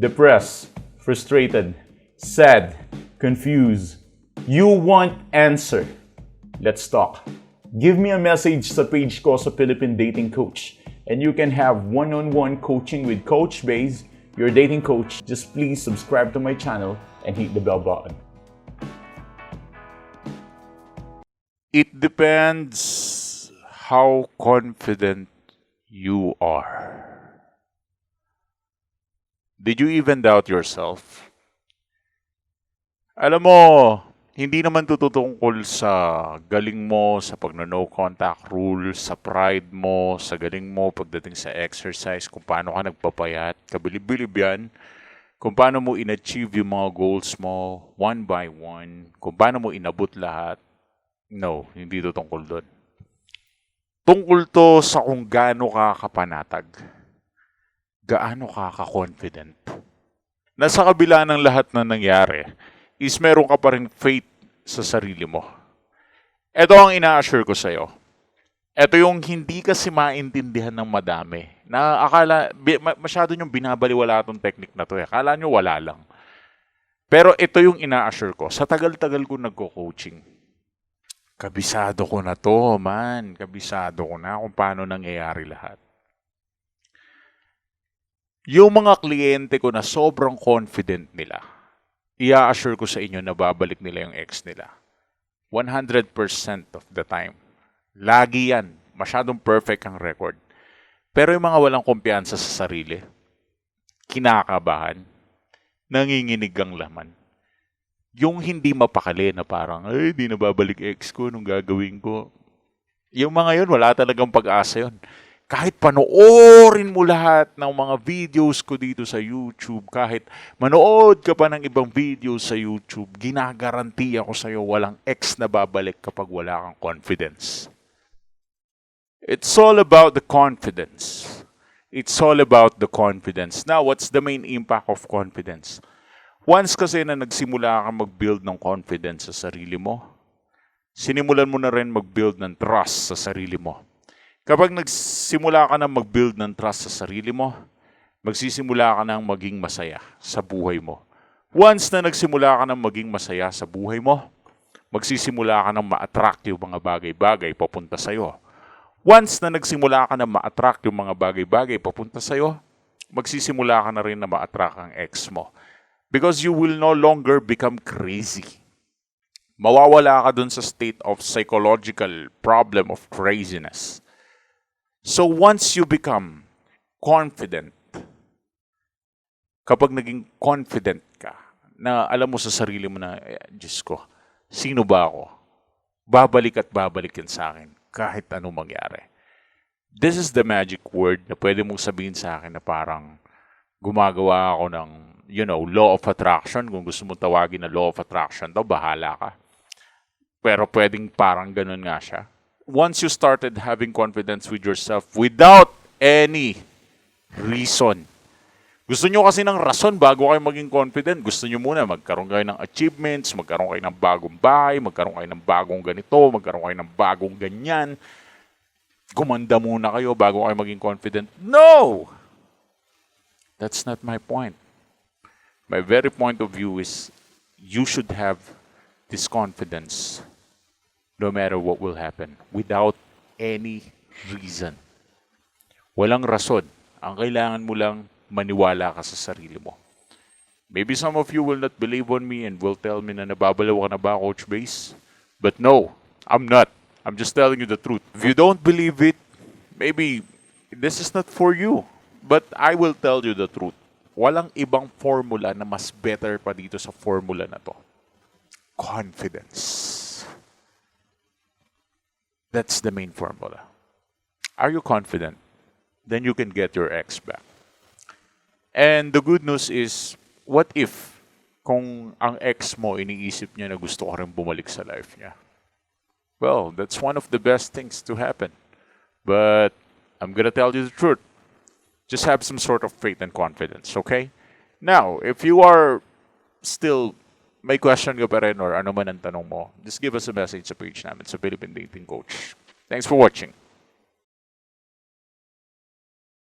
depressed, frustrated, sad, confused. You want answer. Let's talk. Give me a message sa page ko sa Philippine Dating Coach and you can have one-on-one coaching with Coach Baze, your dating coach. Just please subscribe to my channel and hit the bell button. It depends how confident you are. Did you even doubt yourself? Alam mo, hindi naman tututungkol sa galing mo sa pagno-no contact rule, sa pride mo, sa galing mo pagdating sa exercise, kung paano ka nagpapayat, kabilib-bilib yan, kung paano mo in-achieve yung mga goals mo one by one, kung paano mo inabot lahat. No, hindi to tungkol doon. Tungkol to sa kung gaano ka kapanatag, gaano ka ka-confident. Nasa kabila ng lahat na nangyari, is meron ka pa rin faith sa sarili mo. Ito ang ina-assure ko sa'yo. Ito yung hindi kasi maintindihan ng madami. Na akala, masyado niyong binabaliwala itong technique na to. Akala niyo wala lang. Pero ito yung ina-assure ko. Sa tagal-tagal ko nagko-coaching, kabisado ko na to, man. Kabisado ko na kung paano nangyayari lahat. Yung mga kliyente ko na sobrang confident nila, i-assure ko sa inyo na babalik nila yung ex nila. 100% of the time. Lagi yan. Masyadong perfect ang record. Pero yung mga walang kumpiyansa sa sarili, kinakabahan, nanginginig ang laman. Yung hindi mapakali na parang, ay, di na babalik ex ko, anong gagawin ko? Yung mga yun, wala talagang pag-asa yun. Kahit panoorin mo lahat ng mga videos ko dito sa YouTube, kahit manood ka pa ng ibang videos sa YouTube, ginagaranti ako sa'yo walang ex na babalik kapag wala kang confidence. It's all about the confidence. It's all about the confidence. Now, what's the main impact of confidence? Once kasi na nagsimula ka mag-build ng confidence sa sarili mo, sinimulan mo na rin mag-build ng trust sa sarili mo. Kapag nagsimula ka na mag-build ng trust sa sarili mo, magsisimula ka nang maging masaya sa buhay mo. Once na nagsimula ka nang maging masaya sa buhay mo, magsisimula ka nang ma-attract yung mga bagay-bagay papunta sa'yo. Once na nagsimula ka na ma-attract yung mga bagay-bagay papunta sa'yo, magsisimula ka na rin na ma-attract ang ex mo. Because you will no longer become crazy. Mawawala ka dun sa state of psychological problem of craziness. So once you become confident, kapag naging confident ka, na alam mo sa sarili mo na, Diyos ko, sino ba ako? Babalik at babalik yan sa akin, kahit anong mangyari. This is the magic word na pwede mong sabihin sa akin na parang gumagawa ako ng, law of attraction. Kung gusto mong tawagin na law of attraction daw, bahala ka. Pero pwedeng parang ganun nga siya. Once you started having confidence with yourself without any reason. Gusto nyo kasi ng rason bago kayo maging confident. Gusto nyo muna magkaroon kayo ng achievements, magkaroon kayo ng bagong bahay, magkaroon kayo ng bagong ganito, magkaroon kayo ng bagong ganyan. Gumanda muna kayo bago kayo maging confident. No! That's not my point. My very point of view is you should have this confidence no matter what will happen, without any reason. Walang rason. Ang kailangan mo lang, maniwala ka sa sarili mo. Maybe some of you will not believe on me and will tell me na nababalaw ka na ba, Coach Baze? But no, I'm not. I'm just telling you the truth. If you don't believe it, maybe this is not for you. But I will tell you the truth. Walang ibang formula na mas better pa dito sa formula na to. Confidence. That's the main formula. Are you confident? Then you can get your ex back. And the good news is, what if kung ang ex mo iniisip niya na gusto ka rin bumalik sa life niya? Well, that's one of the best things to happen. But I'm gonna tell you the truth. Just have some sort of faith and confidence, okay? Now, if you are still may question ka pa rin or ano man ang tanong mo, just give us a message sa page namin sa Philippine Dating Coach. Thanks for watching.